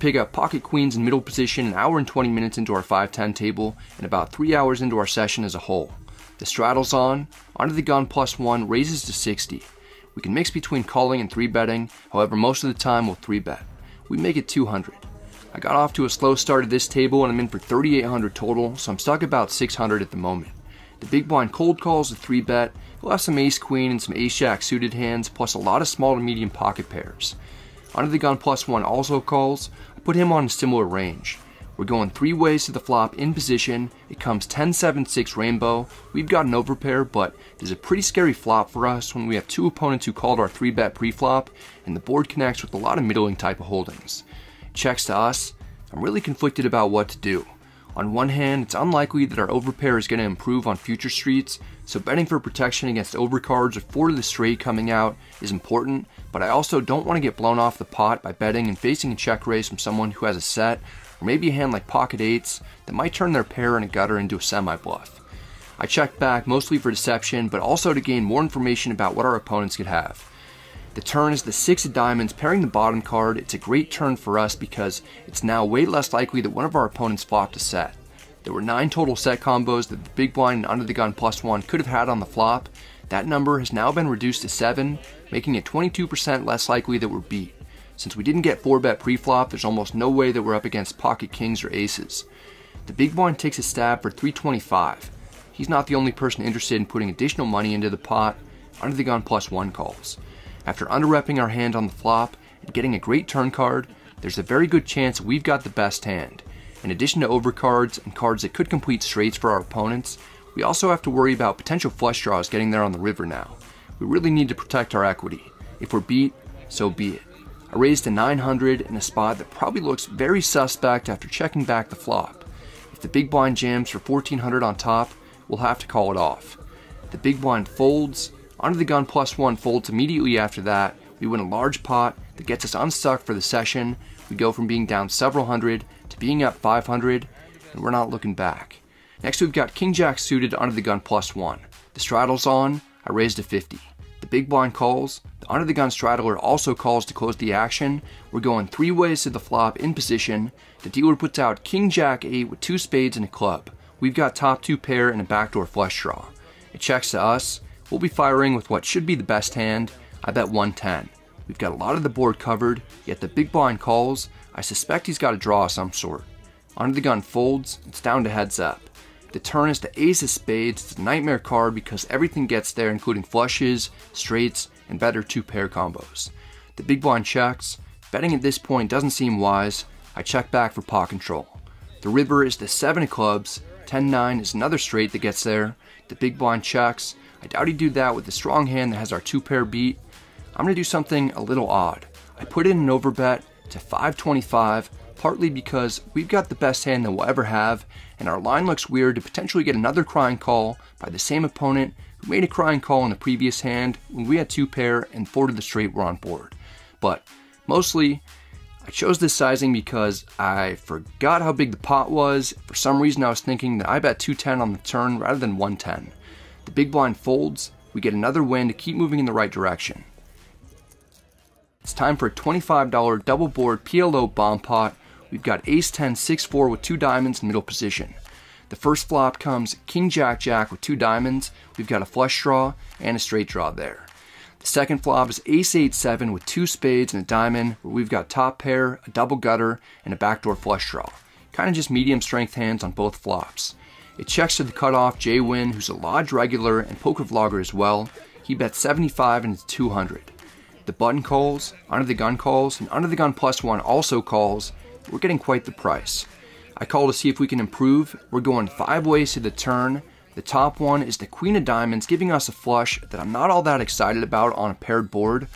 pick up pocket queens in middle position an hour and 20 minutes into our 5-10 table and about 3 hours into our session as a whole. The straddle's on, onto the gun +1 raises to 60. We can mix between calling and 3-betting, however most of the time we'll 3-bet. We make it 200. I got off to a slow start at this table and I'm in for 3,800 total, so I'm stuck about 600 at the moment. The big blind cold calls a 3-bet. He'll have some ace queen and some ace jack suited hands, plus a lot of small to medium pocket pairs. Onto the gun +1 also calls. I put him on a similar range. We're going 3 ways to the flop in position. It comes 10-7-6 rainbow. We've got an overpair, but there's a pretty scary flop for us when we have 2 opponents who called our 3-bet pre-flop, and the board connects with a lot of middling type of holdings. Checks to us. I'm really conflicted about what to do. On one hand, it's unlikely that our overpair is going to improve on future streets, so betting for protection against overcards or 4 to the straight coming out is important, but I also don't want to get blown off the pot by betting and facing a check raise from someone who has a set, or maybe a hand like pocket 8s that might turn their pair and a gutter into a semi-bluff. I check back mostly for deception, but also to gain more information about what our opponents could have. The turn is the 6 of diamonds pairing the bottom card. It's a great turn for us because it's now way less likely that one of our opponents flopped a set. There were 9 total set combos that the big blind and under the gun +1 could have had on the flop. That number has now been reduced to 7, making it 22% less likely that we're beat. Since we didn't get 4-bet pre-flop, there's almost no way that we're up against pocket kings or aces. The big blind takes a stab for 325. He's not the only person interested in putting additional money into the pot. Under the gun +1 calls. After under-repping our hand on the flop and getting a great turn card, there's a very good chance we've got the best hand. In addition to overcards and cards that could complete straights for our opponents, we also have to worry about potential flush draws getting there on the river now. We really need to protect our equity. If we're beat, so be it. I raised to 900 in a spot that probably looks very suspect after checking back the flop. If the big blind jams for 1400 on top, we'll have to call it off. The big blind folds. Onto the gun +1 folds immediately after that. We win a large pot that gets us unstuck for the session. We go from being down several hundred to being up 500, and we're not looking back. Next we've got king jack suited under the gun +1. The straddle's on. I raised to 50. The big blind calls. The under the gun straddler also calls to close the action. We're going 3 ways to the flop in position. The dealer puts out king jack 8 with 2 spades and a club. We've got top 2 pair and a backdoor flush draw. It checks to us. We'll be firing with what should be the best hand. I bet 110. We've got a lot of the board covered, yet the big blind calls. I suspect he's got a draw of some sort. Under the gun folds. It's down to heads up. The turn is the ace of spades. It's a nightmare card because everything gets there, including flushes, straights, and better 2-pair combos. The big blind checks. Betting at this point doesn't seem wise. I check back for pot control. The river is the 7 of clubs. 10-9 is another straight that gets there. The big blind checks. I doubt he'd do that with a strong hand that has our 2-pair beat. I'm going to do something a little odd. I put in an overbet to 525, partly because we've got the best hand that we'll ever have, and our line looks weird to potentially get another crying call by the same opponent who made a crying call in the previous hand when we had 2-pair and 4 to the straight were on board. But mostly, I chose this sizing because I forgot how big the pot was. For some reason I was thinking that I bet 210 on the turn rather than 110. The big blind folds. We get another win to keep moving in the right direction. It's time for a $25 double board PLO bomb pot. We've got ace 10 6-4 with 2 diamonds in middle position. The first flop comes king jack jack with 2 diamonds. We've got a flush draw and a straight draw there. The second flop is ace 8 7 with 2 spades and a diamond, where we've got top pair, a double gutter, and a backdoor flush draw. Kind of just medium strength hands on both flops. It checks to the cutoff Jay Win, who's a lodge regular and poker vlogger as well. He bets 75 and it's 200. The button calls, under the gun calls, and under the gun +1 also calls. We're getting quite the price. I call to see if we can improve. We're going 5 ways to the turn. The top one is the queen of diamonds, giving us a flush that I'm not all that excited about on a paired board.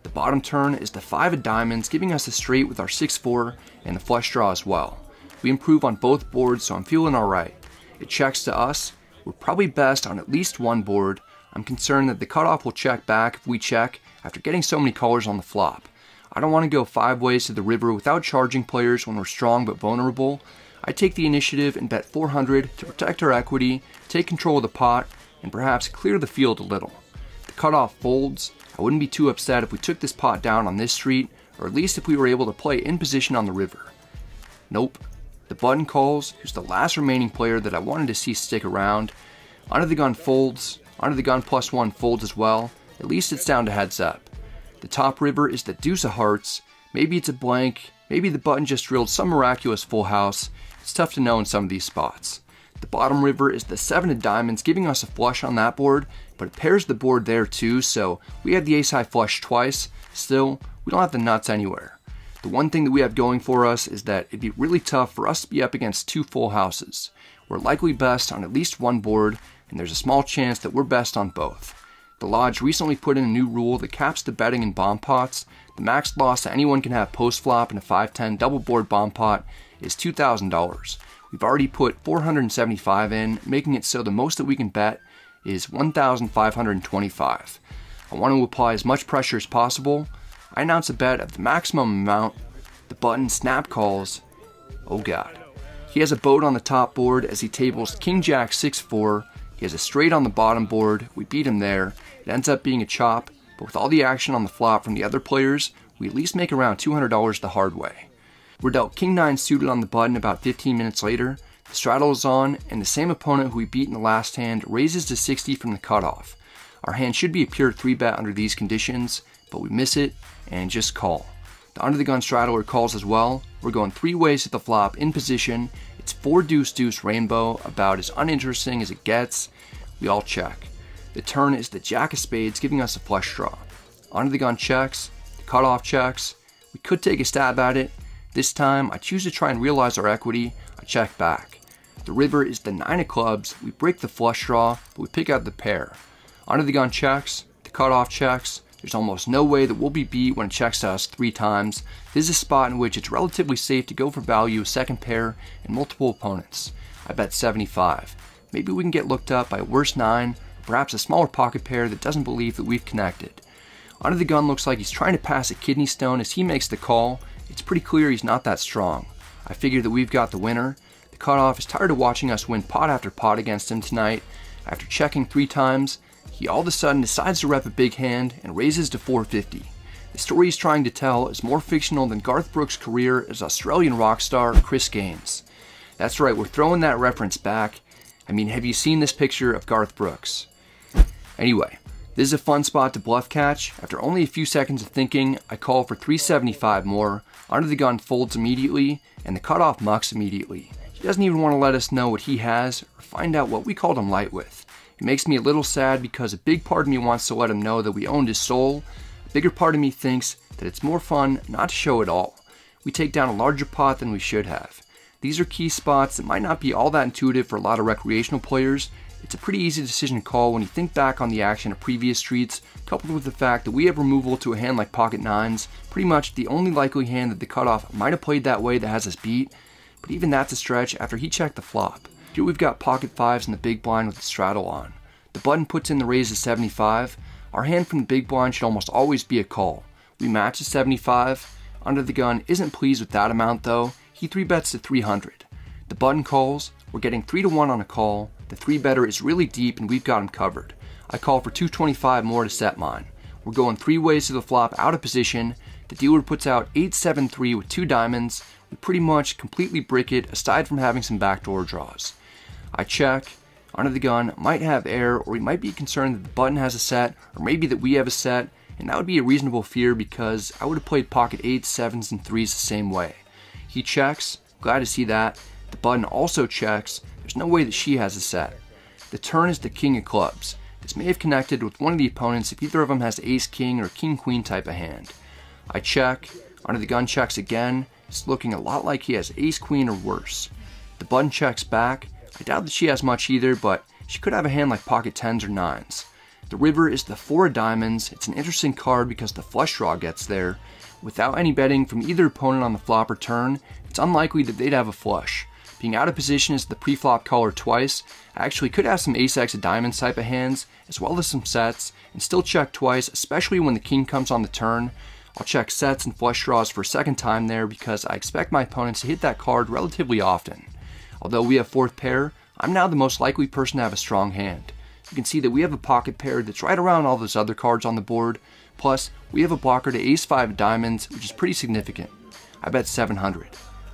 The bottom turn is the 5 of diamonds, giving us a straight with our 6-4 and the flush draw as well. We improve on both boards, so I'm feeling alright. It checks to us. We're probably best on at least one board. I'm concerned that the cutoff will check back if we check after getting so many callers on the flop. I don't want to go 5 ways to the river without charging players when we're strong but vulnerable. I take the initiative and bet 400 to protect our equity, take control of the pot, and perhaps clear the field a little. The cutoff folds. I wouldn't be too upset if we took this pot down on this street, or at least if we were able to play in position on the river. Nope. The button calls, who's the last remaining player that I wanted to see stick around. Under the gun folds, under the gun +1 folds as well, at least it's down to heads up. The top river is the deuce of hearts, maybe it's a blank, maybe the button just drilled some miraculous full house, it's tough to know in some of these spots. The bottom river is the 7 of diamonds, giving us a flush on that board, but it pairs the board there too, so we had the ace high flush twice. Still, we don't have the nuts anywhere. The one thing that we have going for us is that it'd be really tough for us to be up against 2 full houses. We're likely best on at least one board, and there's a small chance that we're best on both. The Lodge recently put in a new rule that caps the betting in bomb pots. The max loss that anyone can have post-flop in a 5-10 double board bomb pot is $2,000. We've already put $475 in, making it so the most that we can bet is $1,525. I want to apply as much pressure as possible. I announce a bet of the maximum amount. The button snap calls. Oh god. He has a boat on the top board as he tables King Jack 6-4. He has a straight on the bottom board. We beat him there. It ends up being a chop, but with all the action on the flop from the other players, we at least make around $200 the hard way. We're dealt King 9 suited on the button about 15 minutes later. The straddle is on, and the same opponent who we beat in the last hand raises to 60 from the cutoff. Our hand should be a pure 3-bet under these conditions, but we miss it and just call. The under the gun straddler calls as well. We're going 3 ways to the flop in position. It's 4 deuce deuce rainbow, about as uninteresting as it gets. We all check. The turn is the jack of spades, giving us a flush draw. Under the gun checks, the cutoff checks. We could take a stab at it. This time, I choose to try and realize our equity. I check back. The river is the 9 of clubs. We break the flush draw, but we pick out the pair. Under the gun checks, the cutoff checks. There's almost no way that we'll be beat when it checks to us 3 times. This is a spot in which it's relatively safe to go for value, second pair, and multiple opponents. I bet 75. Maybe we can get looked up by a worse 9, or perhaps a smaller pocket pair that doesn't believe that we've connected. Under the gun looks like he's trying to pass a kidney stone as he makes the call. It's pretty clear he's not that strong. I figure that we've got the winner. The cutoff is tired of watching us win pot after pot against him tonight. After checking 3 times, he all of a sudden decides to rep a big hand and raises to 450. The story he's trying to tell is more fictional than Garth Brooks' career as Australian rock star Chris Gaines. That's right, we're throwing that reference back. I mean, have you seen this picture of Garth Brooks? Anyway, this is a fun spot to bluff catch. After only a few seconds of thinking, I call for 375 more. Under the gun folds immediately, and the cutoff mucks immediately. He doesn't even want to let us know what he has or find out what we called him light with. It makes me a little sad because a big part of me wants to let him know that we owned his soul. A bigger part of me thinks that it's more fun not to show it all. We take down a larger pot than we should have. These are key spots that might not be all that intuitive for a lot of recreational players. It's a pretty easy decision to call when you think back on the action of previous streets, coupled with the fact that we have removal to a hand like pocket 9s, pretty much the only likely hand that the cutoff might have played that way that has us beat, but even that's a stretch after he checked the flop. Here we've got pocket 5s in the big blind with the straddle on. The button puts in the raise to 75. Our hand from the big blind should almost always be a call. We match to 75. Under the gun isn't pleased with that amount though. He 3-bets to 300. The button calls. We're getting 3-1 on a call. The 3-better is really deep and we've got him covered. I call for 225 more to set mine. We're going 3 ways to the flop out of position. The dealer puts out 8-7-3 with 2 diamonds. We pretty much completely brick it aside from having some backdoor draws. I check. Under the gun might have air, or we might be concerned that the button has a set, or maybe that we have a set, and that would be a reasonable fear because I would have played pocket 8s, 7s, and 3s the same way. He checks. Glad to see that. The button also checks. There's no way that she has a set. The turn is the king of clubs. This may have connected with one of the opponents if either of them has ace-king or king-queen type of hand. I check. Under the gun checks again. It's looking a lot like he has ace-queen or worse. The button checks back. I doubt that she has much either, but she could have a hand like pocket 10s or 9s. The river is the 4 of diamonds. It's an interesting card because the flush draw gets there. Without any betting from either opponent on the flop or turn, it's unlikely that they'd have a flush. Being out of position as the pre-flop caller twice, I actually could have some ace-x of diamonds type of hands, as well as some sets, and still check twice, especially when the king comes on the turn. I'll check sets and flush draws for a second time there because I expect my opponents to hit that card relatively often. Although we have 4th pair, I'm now the most likely person to have a strong hand. You can see that we have a pocket pair that's right around all those other cards on the board, Plus, we have a blocker to ace-5 diamonds, which is pretty significant. I bet 700.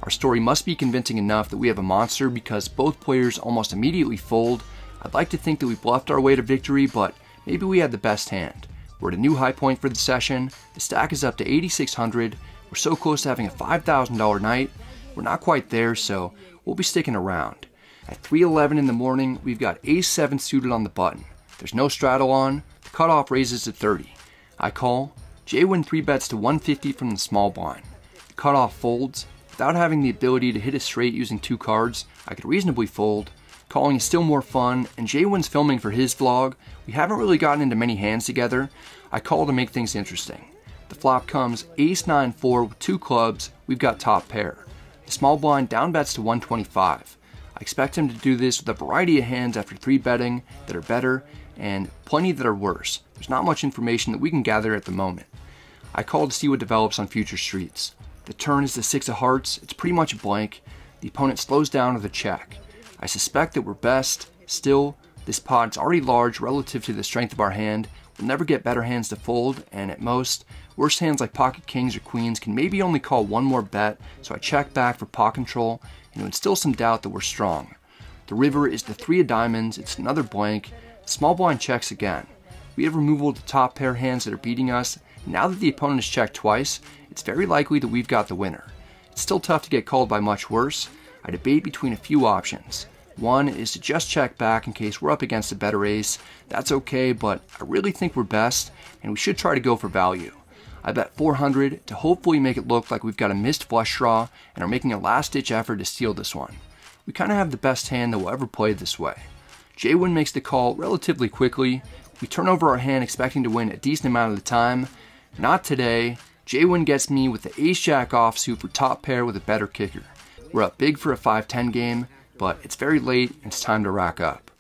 Our story must be convincing enough that we have a monster because both players almost immediately fold. I'd like to think that we bluffed our way to victory, but maybe we had the best hand. We're at a new high point for the session. The stack is up to 8,600. We're so close to having a $5,000 night. We're not quite there, so we'll be sticking around. At 3:11 in the morning, we've got ace-7 suited on the button. There's no straddle on. The cutoff raises to 30. I call. J-Win 3-bets to 150 from the small blind. The cutoff folds. Without having the ability to hit a straight using 2 cards, I could reasonably fold. Calling is still more fun, and J-Win's filming for his vlog. We haven't really gotten into many hands together. I call to make things interesting. The flop comes ace-9-4 with 2 clubs. We've got top pair. The small blind down bets to 125. I expect him to do this with a variety of hands after 3-betting that are better and plenty that are worse. There's not much information that we can gather at the moment. I call to see what develops on future streets. The turn is the 6 of hearts. It's pretty much a blank. The opponent slows down with a check. I suspect that we're best. Still, this pot's already large relative to the strength of our hand. We'll never get better hands to fold, and at most, worse hands like pocket kings or queens can maybe only call one more bet, so I check back for pot control and to instill some doubt that we're strong. The river is the 3 of diamonds. It's another blank. The small blind checks again. We have removal of the top pair hands that are beating us. Now that the opponent has checked twice, it's very likely that we've got the winner. It's still tough to get called by much worse. I debate between a few options. One is to just check back in case we're up against a better ace. That's okay, but I really think we're best, and we should try to go for value. I bet 400 to hopefully make it look like we've got a missed flush draw and are making a last-ditch effort to steal this one. We kind of have the best hand that will ever play this way. J-Win makes the call relatively quickly. We turn over our hand expecting to win a decent amount of the time. Not today. J-Win gets me with the ace-jack offsuit for top pair with a better kicker. We're up big for a 5-10 game, but it's very late and it's time to rack up.